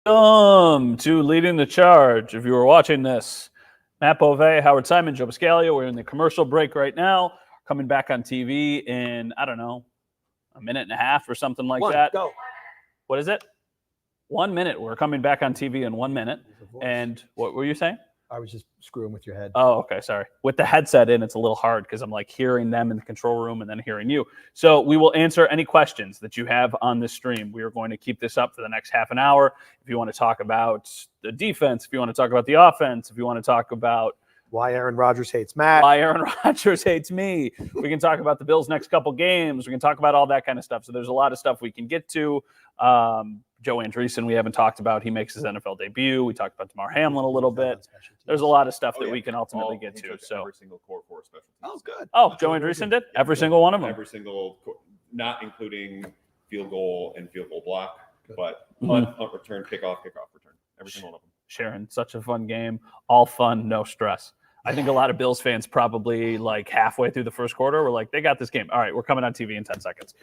Welcome to Leading the Charge. If you were watching this, Matt Bove, Howard Simon, Joe Biscaglia, we're in the commercial break right now, coming back on TV in, I don't know, a minute and a half or something like that. Go. What is it? 1 minute. We're coming back on TV in 1 minute. And what were you saying? I was just screwing with your head. Oh, okay. Sorry. With the headset in, it's a little hard because I'm like hearing them in the control room and then hearing you. So we will answer any questions that you have on this stream. We are going to keep this up for the next half an hour. If you want to talk about the defense, if you want to talk about the offense, if you want to talk about why Aaron Rodgers hates Matt, why Aaron Rodgers hates me, we can talk about the Bills' next couple games. We can talk about all that kind of stuff. So there's a lot of stuff we can get to. Joe Andreessen, we haven't talked about. He makes his NFL debut. We talked about Damar Hamlin a little bit. There's a lot of stuff that we can ultimately get to. So every single core for special teams. Oh, good. Oh, Joe Andreessen did? Every single one of them? Every single, not including field goal and field goal block, but punt return, kickoff return. Every single one of them. Sharon, such a fun game. All fun, no stress. I think a lot of Bills fans probably like halfway through the first quarter were like, they got this game. All right, we're coming on TV in 10 seconds.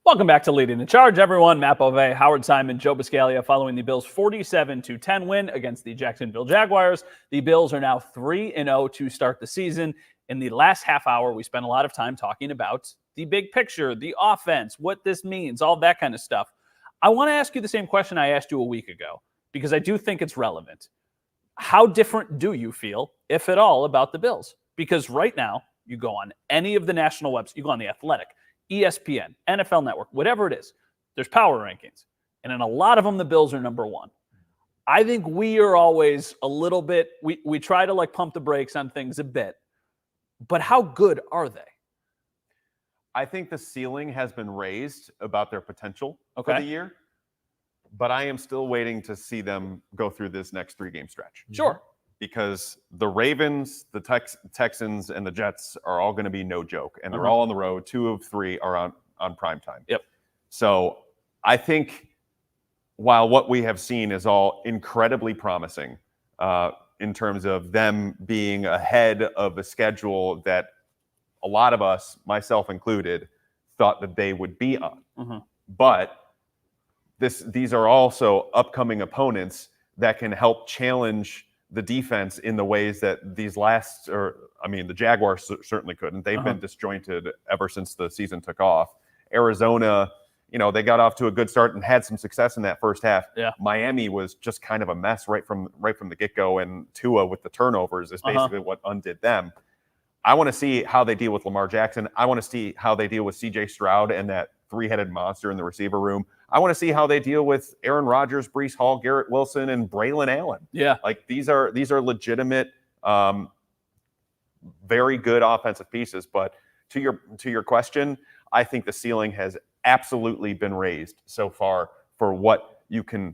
Welcome back to Leading the Charge, everyone. Matt Bove, Howard Simon, Joe Biscaglia, following the Bills' 47-10 win against the Jacksonville Jaguars. The Bills are now 3-0 to start the season. In the last half hour, we spent a lot of time talking about the big picture, the offense, what this means, all that kind of stuff. I want to ask you the same question I asked you a week ago, because I do think it's relevant. How different do you feel, if at all, about the Bills? Because right now, you go on any of the national websites, you go on The Athletic, ESPN, NFL Network, whatever it is, there's power rankings. And in a lot of them, the Bills are number one. I think we are always a little bit, we try to like pump the brakes on things a bit. But how good are they? I think the ceiling has been raised about their potential for the year. But I am still waiting to see them go through this next 3-game stretch. Sure. Because the Ravens, the Texans, and the Jets are all going to be no joke. And they're all on the road. 2 of 3 are on prime time. Yep. So I think while what we have seen is all incredibly promising in terms of them being ahead of a schedule that a lot of us, myself included, thought that they would be on. But these are also upcoming opponents that can help challenge the defense in the ways that the Jaguars certainly couldn't. They've been disjointed ever since the season took off. Arizona, they got off to a good start and had some success in that first half. Yeah. Miami was just kind of a mess right from the get-go, and Tua with the turnovers is basically what undid them. I want to see how they deal with Lamar Jackson. I want to see how they deal with C.J. Stroud and that 3-headed monster in the receiver room. I want to see how they deal with Aaron Rodgers, Breece Hall, Garrett Wilson, and Braylon Allen. Yeah. Like these are legitimate, very good offensive pieces. But to your question, I think the ceiling has absolutely been raised so far for what you can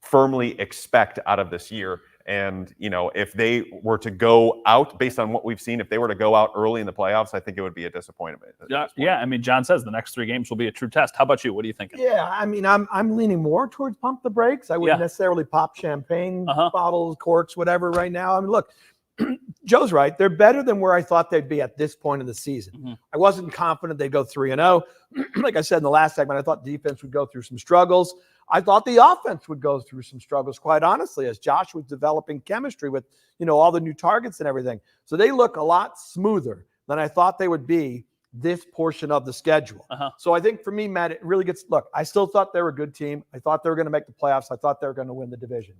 firmly expect out of this year. And, if they were to go out based on what we've seen, if they were to go out early in the playoffs, I think it would be a disappointment. Yeah. I mean, John says the next 3 games will be a true test. How about you? What are you thinking? Yeah, I mean, I'm leaning more towards pump the brakes. I wouldn't necessarily pop champagne bottles, corks, whatever right now. I mean, look, Joe's right. They're better than where I thought they'd be at this point of the season. I wasn't confident they'd go 3-0. Like I said in the last segment, I thought defense would go through some struggles. I thought the offense would go through some struggles, quite honestly, as Josh was developing chemistry with, all the new targets and everything. So they look a lot smoother than I thought they would be this portion of the schedule. So I think for me, Matt, it really I still thought they were a good team. I thought they were going to make the playoffs. I thought they were going to win the division.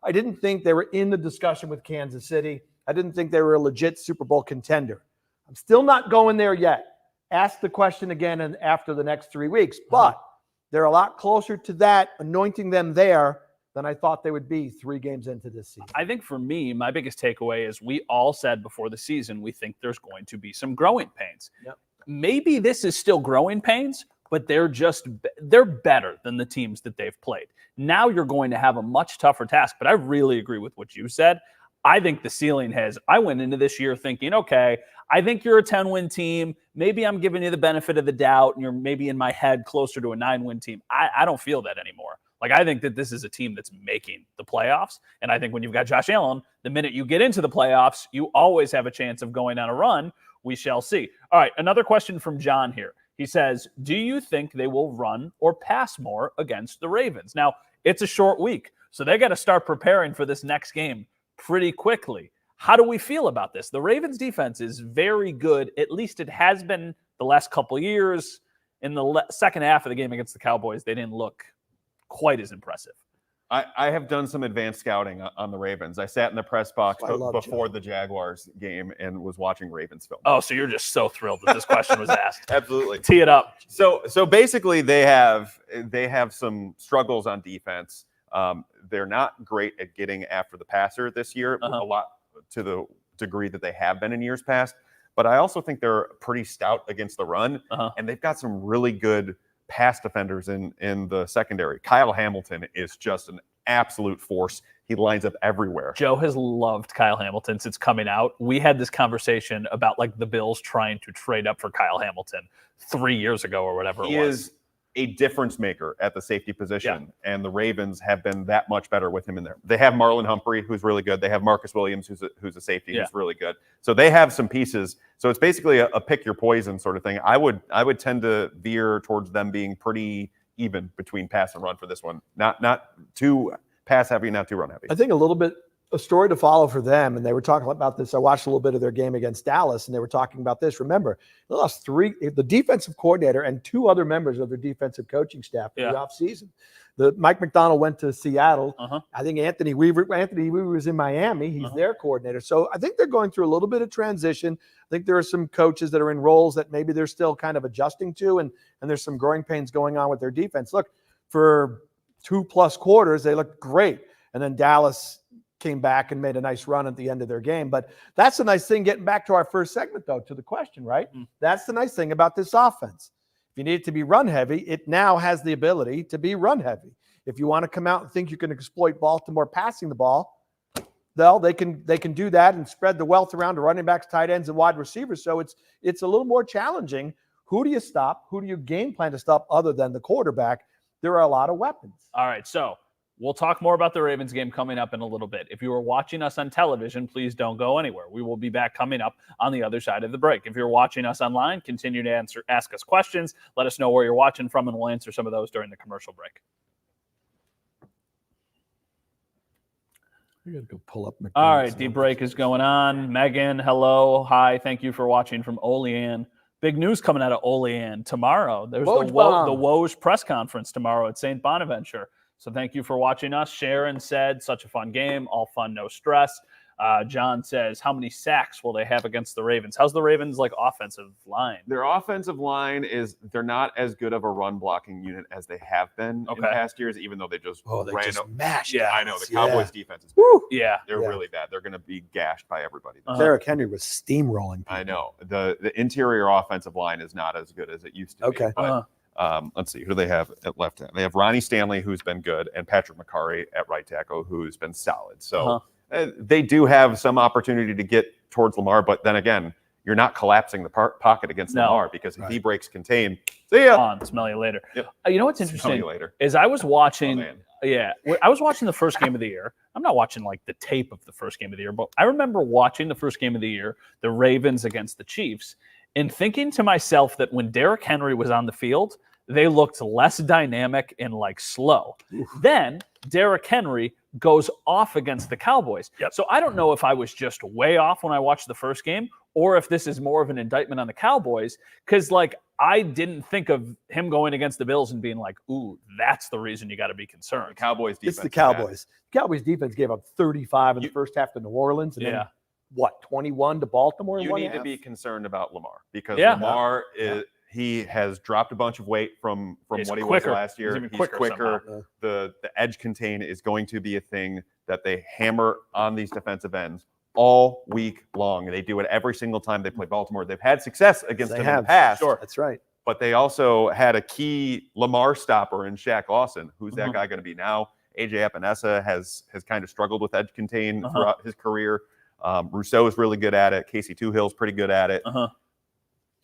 I didn't think they were in the discussion with Kansas City. I didn't think they were a legit Super Bowl contender. I'm still not going there yet. Ask the question again after the next 3 weeks. But they're a lot closer to that, anointing them there, than I thought they would be 3 games into this season. I think for me, my biggest takeaway is we all said before the season we think there's going to be some growing pains. Yep. Maybe this is still growing pains, but they're better than the teams that they've played. Now you're going to have a much tougher task, but I really agree with what you said. I think the ceiling I went into this year thinking, okay, I think you're a 10-win team. Maybe I'm giving you the benefit of the doubt, and you're maybe in my head closer to a 9-win team. I don't feel that anymore. Like, I think that this is a team that's making the playoffs. And I think when you've got Josh Allen, the minute you get into the playoffs, you always have a chance of going on a run. We shall see. All right, another question from John here. He says, do you think they will run or pass more against the Ravens? Now, it's a short week, so they got to start preparing for this next game pretty quickly. How do we feel about this? The Ravens defense is very good. At least it has been the last couple of years. In the second half of the game against the Cowboys, they didn't look quite as impressive. I have done some advanced scouting on the Ravens. I sat in the press box before the Jaguars game and was watching Ravens film. Oh, so you're just so thrilled that this question was asked. Absolutely. Tee it up. So basically they have some struggles on defense. They're not great at getting after the passer this year, a lot to the degree that they have been in years past. But I also think they're pretty stout against the run, and they've got some really good pass defenders in the secondary. Kyle Hamilton is just an absolute force. He lines up everywhere. Joe has loved Kyle Hamilton since coming out. We had this conversation about like the Bills trying to trade up for Kyle Hamilton 3 years ago or whatever it was. He is a difference maker at the safety position, and the Ravens have been that much better with him in there. They have Marlon Humphrey, who's really good. They have Marcus Williams, who's a safety, who's really good. So they have some pieces. So it's basically a pick your poison sort of thing. I would tend to veer towards them being pretty even between pass and run for this one. Not too pass heavy, not too run heavy. I think a little bit a story to follow for them, and they were talking about this. I watched a little bit of their game against Dallas, and they were talking about this. Remember, they lost the defensive coordinator and 2 other members of their defensive coaching staff in the offseason. Mike McDonald went to Seattle. I think Anthony Weaver was in Miami. He's their coordinator. So I think they're going through a little bit of transition. I think there are some coaches that are in roles that maybe they're still kind of adjusting to, and there's some growing pains going on with their defense. Look, for 2+ quarters, they looked great. And then Dallas came back and made a nice run at the end of their game. But that's the nice thing, getting back to our first segment, though, to the question, right? That's the nice thing about this offense. If you need it to be run heavy, it now has the ability to be run heavy. If you want to come out and think you can exploit Baltimore passing the ball, well, they can do that and spread the wealth around to running backs, tight ends, and wide receivers. So it's a little more challenging. Who do you stop? Who do you game plan to stop other than the quarterback? There are a lot of weapons. All right, so we'll talk more about the Ravens game coming up in a little bit. If you are watching us on television, please don't go anywhere. We will be back coming up on the other side of the break. If you're watching us online, continue to ask us questions. Let us know where you're watching from, and we'll answer some of those during the commercial break. We got to go pull up McDonald's. All right, the break is going on. Megan, hello. Hi, thank you for watching from Olean. Big news coming out of Olean tomorrow. There's the Woj press conference tomorrow at St. Bonaventure. So thank you for watching us. Sharon said, such a fun game, all fun, no stress. John says, how many sacks will they have against the Ravens? How's the Ravens' offensive line? Their offensive line they're not as good of a run blocking unit as they have been in past years, even though they just mashed. Yeah, I know. The Cowboys defense is they're really bad. They're going to be gashed by everybody. Derrick Henry was steamrolling people. I know. The interior offensive line is not as good as it used to be. But, let's see. Who do they have at left end? They have Ronnie Stanley, who's been good, and Patrick McCarry at right tackle, who's been solid. So they do have some opportunity to get towards Lamar, but then again, you're not collapsing the pocket against Lamar, because if he breaks contain, see ya. Smell you later. Yep. You know what's interesting? Smell you later. Is I was watching. I was watching the first game of the year. I'm not watching the tape of the first game of the year, but I remember watching the first game of the year, the Ravens against the Chiefs, and thinking to myself that when Derrick Henry was on the field, they looked less dynamic and slow. Then Derrick Henry goes off against the Cowboys. So I don't know if I was just way off when I watched the first game, or if this is more of an indictment on the Cowboys, because I didn't think of him going against the Bills and being ooh, that's the reason you got to be concerned. The Cowboys defense. It's the Cowboys. The Cowboys defense gave up 35 in the first half to New Orleans, and then 21 to Baltimore. You need to be concerned about Lamar, because Lamar is. He has dropped a bunch of weight from what he was last year. He's quicker. The edge contain is going to be a thing that they hammer on these defensive ends all week long. They do it every single time they play Baltimore. They've had success against them in the past. Sure, that's right. But they also had a key Lamar stopper in Shaq Lawson. Who's that guy going to be now? AJ Epinesa has kind of struggled with edge contain throughout his career. Rousseau is really good at it. Casey Tuhill's pretty good at it.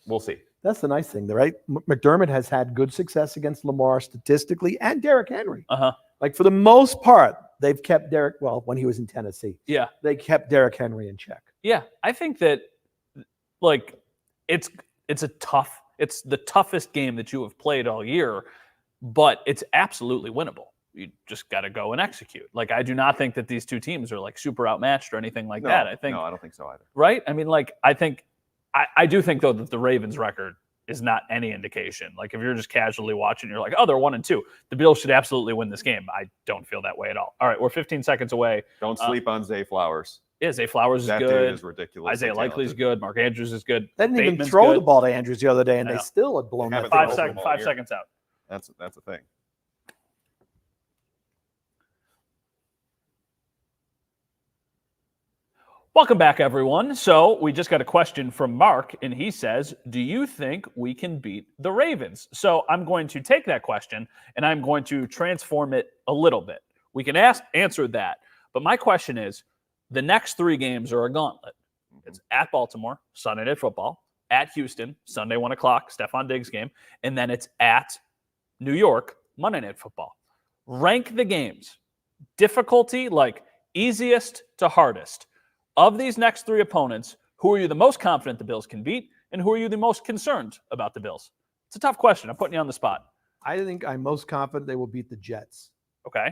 We'll see. That's the nice thing, right? McDermott has had good success against Lamar statistically, and Derrick Henry. Like for the most part, they've kept Derrick. Well, when he was in Tennessee, they kept Derrick Henry in check. Yeah, I think that like it's the toughest game that you have played all year, but it's absolutely winnable. You just got to go and execute. Like, I do not think that these two teams are like super outmatched or anything like that. I don't think so either. Right? I mean, like, I do think though that the Ravens record is not any indication. Like, if you're just casually watching, you're like, oh, they're 1-2. The Bills should absolutely win this game. I don't feel that way at all. All right, we're 15 seconds away. Don't sleep on Zay Flowers. Yeah, Zay Flowers is good. That dude is ridiculous. Isaiah Likely's good. Mark Andrews is good. They didn't even throw the ball to Andrews the other day, and they still had blown that 5 seconds out. That's a thing. Welcome back, everyone. So we just got a question from Mark, and he says, do you think we can beat the Ravens? So I'm going to take that question, and I'm going to transform it a little bit. We can answer that. But my question is, the next 3 games are a gauntlet. It's at Baltimore, Sunday Night Football, at Houston, Sunday 1 o'clock, Stefon Diggs game, and then it's at New York, Monday Night Football. Rank the games. Difficulty, like easiest to hardest. Of these next 3 opponents, who are you the most confident the Bills can beat, and who are you the most concerned about the Bills? It's a tough question. I'm putting you on the spot. I think I'm most confident they will beat the Jets. Okay.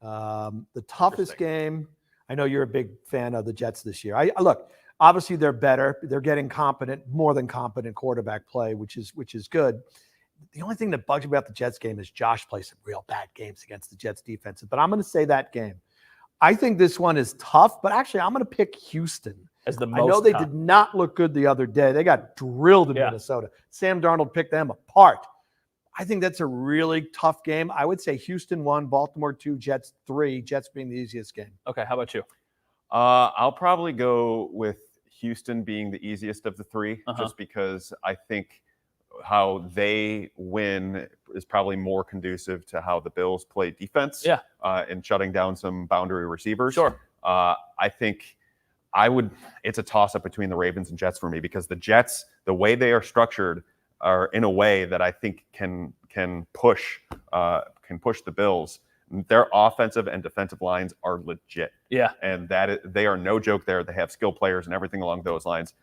The toughest game, I know you're a big fan of the Jets this year. Look, obviously they're better. They're getting more than competent quarterback play, which is good. The only thing that bugs me about the Jets game is Josh plays some real bad games against the Jets defense. But I'm going to say that game. I think this one is tough, but actually I'm going to pick Houston. As the most I know they did not look good the other day. They got drilled in Minnesota. Sam Darnold picked them apart. I think that's a really tough game. I would say Houston 1, Baltimore 2, Jets 3, Jets being the easiest game. Okay, how about you? I'll probably go with Houston being the easiest of the 3, just because I think how they win is probably more conducive to how the Bills play defense and shutting down some boundary receivers. Sure. I think it's a toss-up between the Ravens and Jets for me, because the Jets, the way they are structured, are in a way that I think can push the Bills. Their offensive and defensive lines are legit. Yeah. And they are no joke there. They have skill players and everything along those lines.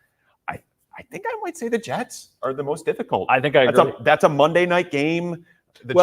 I think I might say the Jets are the most difficult. I think I agree. That's a Monday night game. The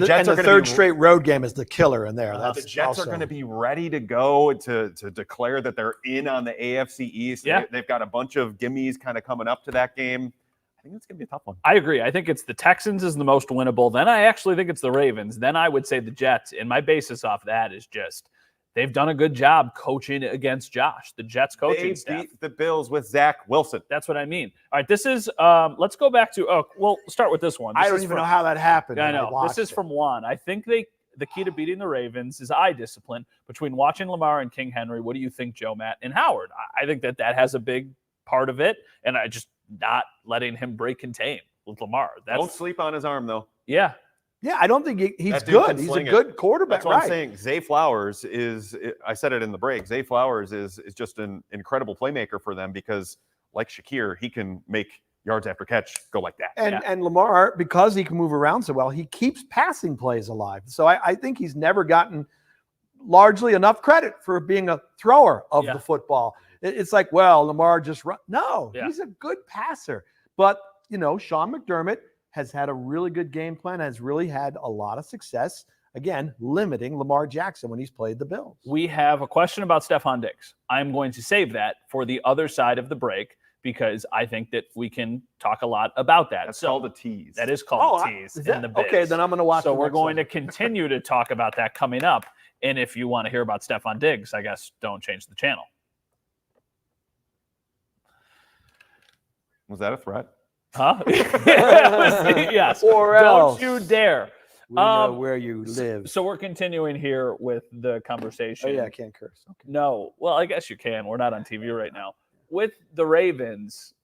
Jets are the third straight road game is the killer in there. The Jets are going to be ready to go to declare that they're in on the AFC East. Yeah. They've got a bunch of gimmies kind of coming up to that game. I think it's going to be a tough one. I agree. I think it's the Texans is the most winnable. Then I actually think it's the Ravens. Then I would say the Jets. And my basis off that is just they've done a good job coaching against Josh, the Jets coaching staff. They beat the Bills with Zach Wilson. That's what I mean. All right, this is let's go back to we'll start with this one. I don't even know how that happened. I know. This is from Juan. I think the key to beating the Ravens is eye discipline. Between watching Lamar and King Henry, what do you think, Joe, Matt, and Howard? I think that has a big part of it, and I just not letting him break contain with Lamar. Don't sleep on his arm, though. Yeah. Yeah, I don't think he's good. He's a good quarterback. That's what I'm saying. Zay Flowers I said it in the break, Zay Flowers is just an incredible playmaker for them, because like Shakir, he can make yards after catch go like that. And Lamar, because he can move around so well, he keeps passing plays alive. So I think he's never gotten largely enough credit for being a thrower of the football. It's like, well, Lamar just run. No, he's a good passer. But, Sean McDermott has had a really good game plan, has really had a lot of success, again, limiting Lamar Jackson when he's played the Bills. We have a question about Stefon Diggs. I'm going to save that for the other side of the break, because I think that we can talk a lot about that. That's called a tease. That is called a tease in the biz. Okay, then I'm going to watch. So we're going to continue to talk about that coming up. And if you want to hear about Stefon Diggs, I guess don't change the channel. Was that a threat? Huh? Yes. Or don't else. you dare. We know where you live. So we're continuing here with the conversation. Oh, yeah, I can't curse. Okay. No. Well, I guess you can. We're not on TV right now. With the Ravens,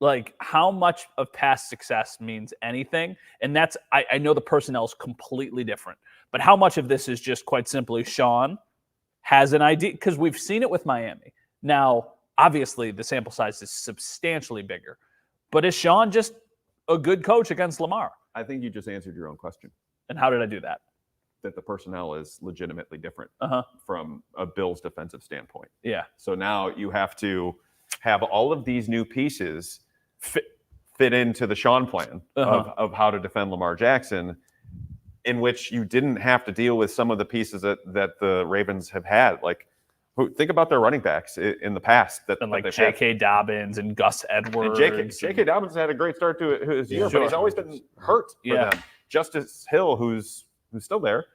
Like, how much of past success means anything? And that's, I know the personnel is completely different, but how much of this is just quite simply Sean has an idea? Because we've seen it with Miami. Now, obviously, the sample size is substantially bigger, but is Sean just a good coach against Lamar? I think you just answered your own question. And how did I do that? That the personnel is legitimately different from a Bills defensive standpoint. Yeah. So now you have to have all of these new pieces fit into the Sean plan of how to defend Lamar Jackson, in which you didn't have to deal with some of the pieces that the Ravens have had. Like, think about their running backs in the past. And like J.K. Dobbins and Gus Edwards. And J.K. Dobbins had a great start to his year, but he's always been hurt for them. Justice Hill, who's still there.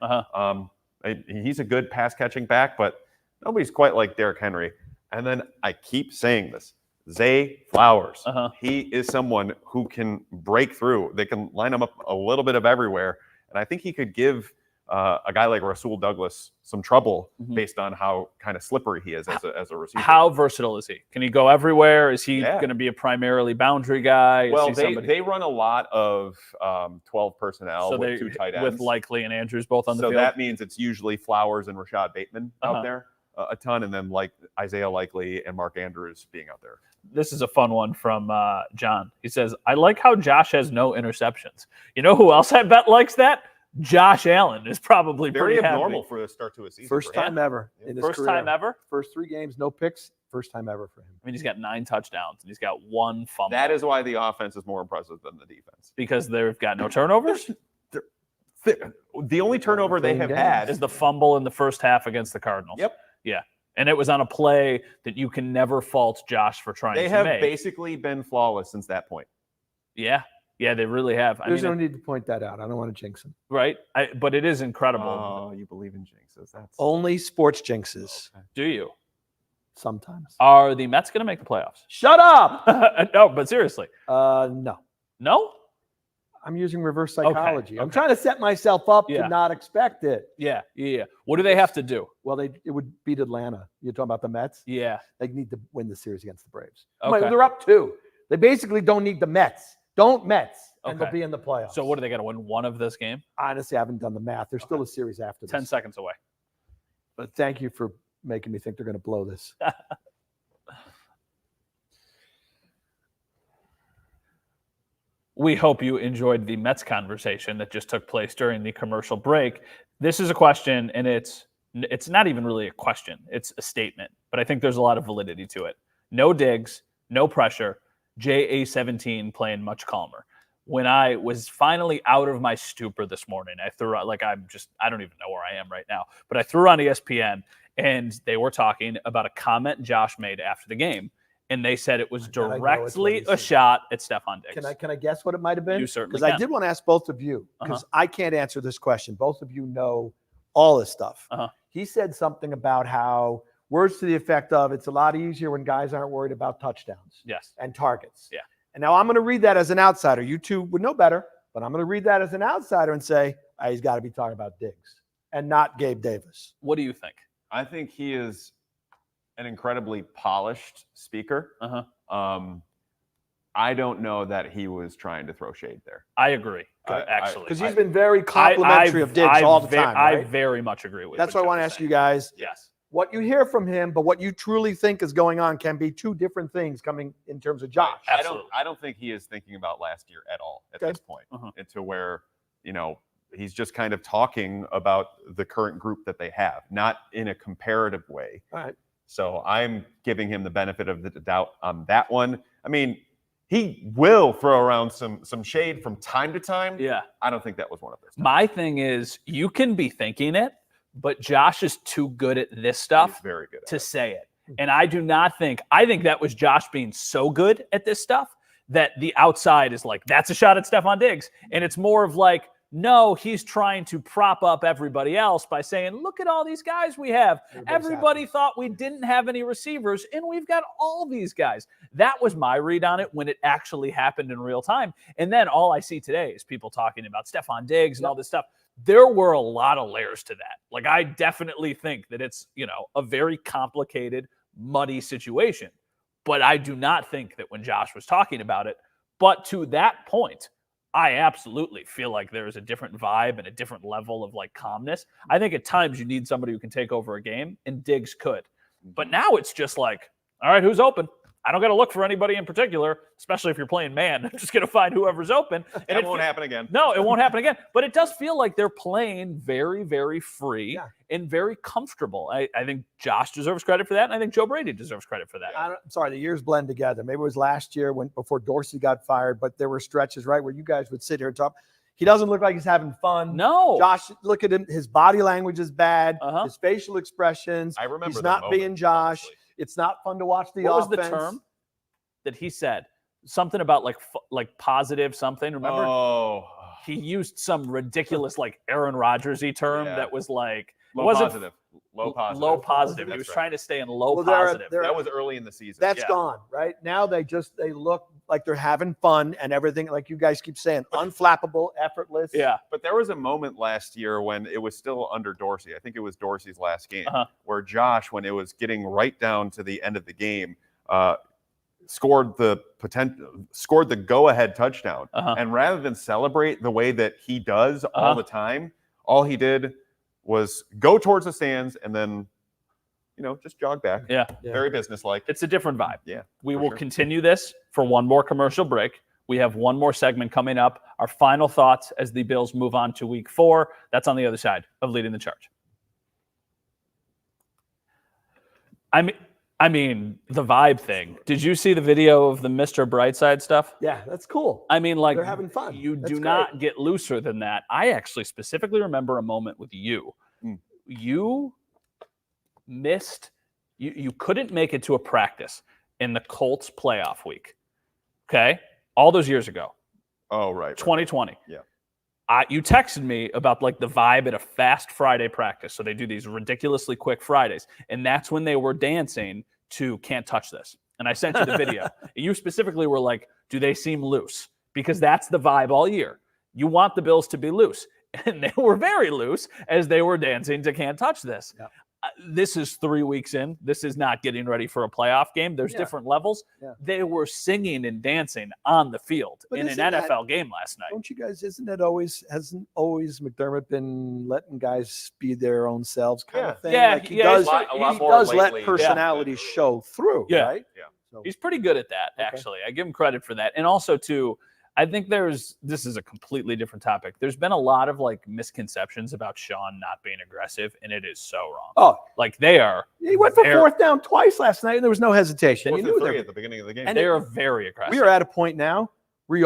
He's a good pass-catching back, but nobody's quite like Derrick Henry. And then I keep saying this. Zay Flowers. He is someone who can break through. They can line him up a little bit of everywhere. And I think he could give a guy like Rasul Douglas some trouble based on how kind of slippery he is as a receiver. How versatile is he? Can he go everywhere? Is he going to be a primarily boundary guy? Well, they run a lot of 12 personnel with two tight ends. With Likely and Andrews both on the field. So that means it's usually Flowers and Rashad Bateman out there a ton, and then like Isaiah Likely and Mark Andrews being out there. This is a fun one from John. He says, I like how Josh has no interceptions. You know who else I bet likes that? Josh Allen is probably very pretty abnormal happy. for the start to a season. First time ever in his First career. time ever? First 3 games, no picks. First time ever for him. I mean, he's got 9 touchdowns and he's got 1 fumble. That is why the offense is more impressive than the defense. Because they've got no turnovers? The only turnover they have had is the fumble in the first half against the Cardinals. Yep. Yeah. And it was on a play that you can never fault Josh for trying to make. They have basically been flawless since that point. Yeah. Yeah, they really have. There's no need to point that out. I don't want to jinx him. Right? But it is incredible. Oh, you believe in jinxes. That's only sports jinxes. Okay. Do you? Sometimes. Are the Mets going to make the playoffs? Shut up! No, but seriously. No. No? I'm using reverse psychology. Okay. I'm trying to set myself up to not expect it. Yeah. What do they have to do? Well, it would beat Atlanta. You're talking about the Mets? Yeah. They need to win the series against the Braves. Okay. They're up 2. They basically don't need the Mets. Don't Mets, and they'll be in the playoffs. So what are they going to win? 1 of this game? Honestly, I haven't done the math. There's still a series after this. 10 seconds away. But thank you for making me think they're going to blow this. We hope you enjoyed the Mets conversation that just took place during the commercial break. This is a question, and it's not even really a question. It's a statement, but I think there's a lot of validity to it. No Diggs, no pressure. JA17 playing much calmer. When I was finally out of my stupor this morning, I threw out, I don't even know where I am right now, but I threw on ESPN and they were talking about a comment Josh made after the game. And they said it was directly a shot at Stefon Diggs. Can I guess what it might have been? You certainly can. Because I did want to ask both of you, because I can't answer this question. Both of you know all this stuff. He said something about how words to the effect of, it's a lot easier when guys aren't worried about touchdowns and targets. Yeah. And now I'm going to read that as an outsider. You two would know better, but I'm going to read that as an outsider and say, he's got to be talking about Diggs and not Gabe Davis. What do you think? I think he is an incredibly polished speaker. I don't know that he was trying to throw shade there. I agree, actually. Because he's been very complimentary of Diggs all the time. Right? I very much agree with That's why I want to ask you guys. Yes. What you hear from him, but what you truly think is going on can be 2 different things coming in terms of Josh. Absolutely. I don't think he is thinking about last year at all at this point. Into where, he's just kind of talking about the current group that they have, not in a comparative way. All right. So I'm giving him the benefit of the doubt on that one. I mean, he will throw around some shade from time to time. Yeah. I don't think that was one of those times. My thing is, you can be thinking it, but Josh is too good at this stuff very good to say it. And I think that was Josh being so good at this stuff that the outside is like, that's a shot at Stefon Diggs. And it's more of like, no, he's trying to prop up everybody else by saying, look at all these guys we have. Everybody thought we didn't have any receivers, and we've got all these guys. That was my read on it when it actually happened in real time. And then all I see today is people talking about Stefon Diggs and all this stuff. There were a lot of layers to that. I definitely think that it's, a very complicated, muddy situation. But I do not think that when Josh was talking about it, but to that point, I absolutely feel like there is a different vibe and a different level of like calmness. I think at times you need somebody who can take over a game, and Diggs could. But now it's just like, all right, who's open? I don't got to look for anybody in particular, especially if you're playing man. I'm just going to find whoever's open. And it won't happen again. No, it won't happen again. But it does feel like they're playing very, very free and very comfortable. I think Josh deserves credit for that, and I think Joe Brady deserves credit for that. I'm sorry, the years blend together. Maybe it was last year before Dorsey got fired, but there were stretches, right, where you guys would sit here and talk. He doesn't look like he's having fun. No. Josh, look at him. His body language is bad. His facial expressions. I remember he's not being Josh. Honestly. It's not fun to watch the offense. What was the term that he said? Something about like positive something. Remember? Oh. He used some ridiculous like Aaron Rodgers-y term that was like low positive. Low positive. Low positive. He was trying to stay in low positive. That was early in the season. That's gone, right? Now they look like they're having fun and everything, like you guys keep saying, unflappable, effortless. Yeah. But there was a moment last year when it was still under Dorsey. I think it was Dorsey's last game where Josh, when it was getting right down to the end of the game, scored the go-ahead touchdown. And rather than celebrate the way that he does all the time, all he did was go towards the stands and then, just jog back. Yeah. Very businesslike. It's a different vibe. Yeah. We will continue this for one more commercial break. We have one more segment coming up. Our final thoughts as the Bills move on to week 4. That's on the other side of Leading the Charge. I mean, the vibe thing. Did you see the video of the Mr. Brightside stuff? Yeah, that's cool. I mean, like, they're having fun. You do not get looser than that. I actually specifically remember a moment with you. You missed, you couldn't make it to a practice in the Colts playoff week. Okay? All those years ago. Oh, right. 2020. Yeah. You texted me about like the vibe at a fast Friday practice. So they do these ridiculously quick Fridays. And that's when they were dancing to Can't Touch This. And I sent you the video. You specifically were like, do they seem loose? Because that's the vibe all year. You want the Bills to be loose. And they were very loose as they were dancing to Can't Touch This. Yeah. This is 3 weeks in. This is not getting ready for a playoff game. There's different levels. Yeah. They were singing and dancing on the field in an NFL game last night. Don't you guys, hasn't always McDermott been letting guys be their own selves kind of thing? Yeah, like he does let personalities show through, right? Yeah. So, he's pretty good at that, actually. I give him credit for that. And also, too, I think this is a completely different topic. There's been a lot of like misconceptions about Sean not being aggressive, and it is so wrong. Oh, like they are. He went for fourth down twice last night, and there was no hesitation. You knew they were at the beginning of the game. And they are very aggressive. We are at a point now where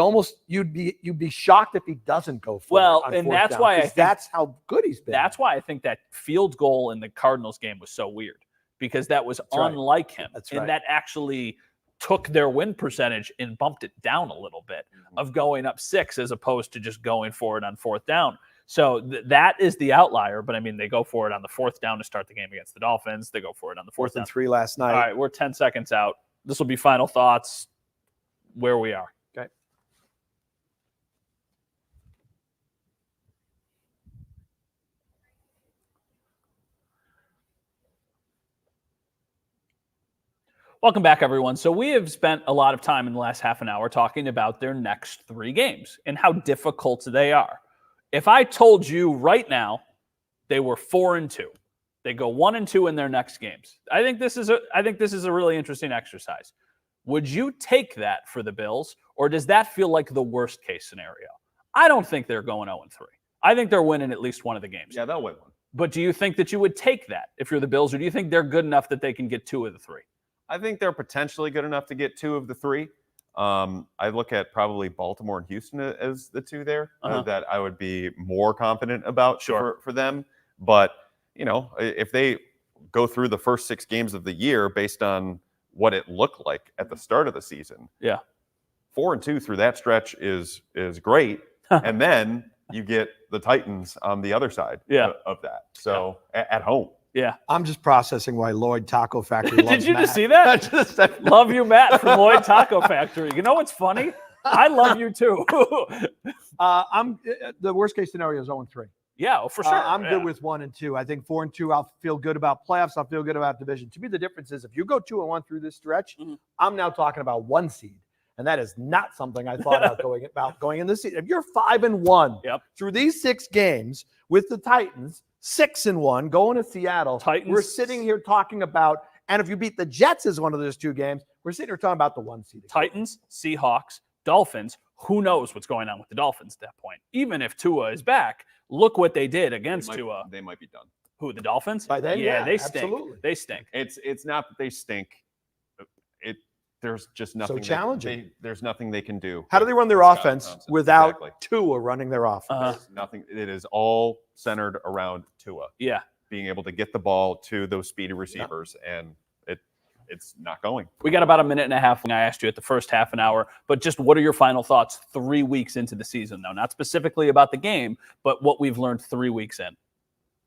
you'd be shocked if he doesn't go for it. Well, and that's why that's how good he's been. That's why I think that field goal in the Cardinals game was so weird, because that was unlike him. That's right. And that actually took their win percentage and bumped it down a little bit of going up 6 as opposed to just going for it on fourth down. So that is the outlier. But I mean, they go for it on the fourth down to start the game against the Dolphins. They go for it on the fourth and 3 last night. All right, we're 10 seconds out. This will be final thoughts where we are. Okay. Welcome back, everyone. So we have spent a lot of time in the last half an hour talking about their next 3 games and how difficult they are. If I told you right now they were 4-2, they go 1-2 in their next games, I think this is a really interesting exercise. Would you take that for the Bills, or does that feel like the worst case scenario? I don't think they're going 0-3. I think they're winning at least one of the games. Yeah, they'll win one. But do you think that you would take that if you're the Bills, or do you think they're good enough that they can get 2 of the 3? I think they're potentially good enough to get 2 of the 3. I look at probably Baltimore and Houston as the 2 there that I would be more confident about for them. But, if they go through the first 6 games of the year based on what it looked like at the start of the season, 4-2 through that stretch is great. And then you get the Titans on the other side of that. So at home. Yeah. I'm just processing why Lloyd Taco Factory loves Did you Matt. just see that? Love you, Matt, from Lloyd Taco Factory. You know what's funny? I love you too. The worst case scenario is 0-3. Yeah, for sure. I'm good with 1 and 2. I think 4 and 2, I'll feel good about playoffs. I'll feel good about division. To me, the difference is if you go 2 and 1 through this stretch, I'm now talking about 1 seed. And that is not something I thought about going in this season. If you're 5 and 1 through these 6 games with the Titans, 6 and 1 going to Seattle, we're sitting here talking about, and if you beat the Jets as one of those 2 games, we're sitting here talking about the 1 seed. Titans, Seahawks, Dolphins. Who knows what's going on with the Dolphins at that point? Even if Tua is back, look what they did against Tua. They might be done. Who, the Dolphins? By then, yeah, they stink. Absolutely. They stink. It's not that they stink. There's just nothing. So challenging. There's nothing they can do. How do they run their offense without Tua running their offense? Nothing. It is all centered around Tua. Yeah. Being able to get the ball to those speedy receivers, and it's not going. We got about a minute and a half. I asked you at the first half an hour, but just what are your final thoughts 3 weeks into the season, though? Not specifically about the game, but what we've learned 3 weeks in.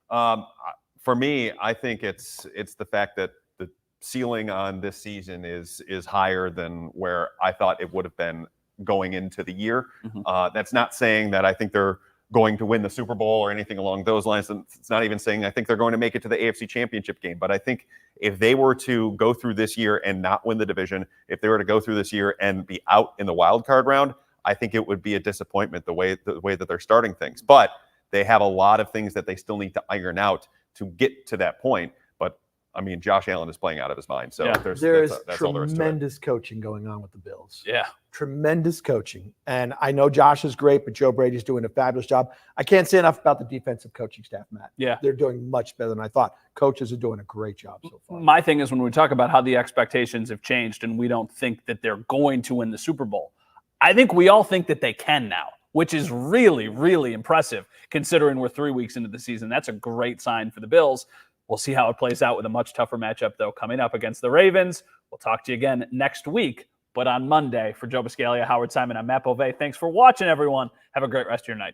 For me, I think it's the fact that the ceiling on this season is higher than where I thought it would have been going into the year. That's not saying that I think they're going to win the Super Bowl or anything along those lines. And it's not even saying I think they're going to make it to the AFC Championship game. But I think if they were to go through this year and not win the division, if they were to go through this year and be out in the wild card round, I think it would be a disappointment the way that they're starting things. But they have a lot of things that they still need to iron out to get to that point. But I mean, Josh Allen is playing out of his mind. So that's all there is to it. Tremendous coaching going on with the Bills. Yeah. Tremendous coaching. And I know Josh is great, but Joe Brady's doing a fabulous job. I can't say enough about the defensive coaching staff, Matt. Yeah. They're doing much better than I thought. Coaches are doing a great job so far. My thing is when we talk about how the expectations have changed and we don't think that they're going to win the Super Bowl, I think we all think that they can now, which is really, really impressive considering we're 3 weeks into the season. That's a great sign for the Bills. We'll see how it plays out with a much tougher matchup, though, coming up against the Ravens. We'll talk to you again next week, but on Monday. For Joe Biscaglia, Howard Simon, I'm Matt Bove. Thanks for watching, everyone. Have a great rest of your night.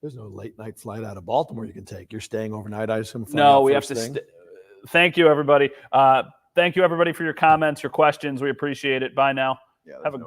There's no late night flight out of Baltimore you can take. You're staying overnight, I assume. No, we have to. Thank you, everybody. Thank you, everybody, for your comments, your questions. We appreciate it. Bye now. Yeah, have a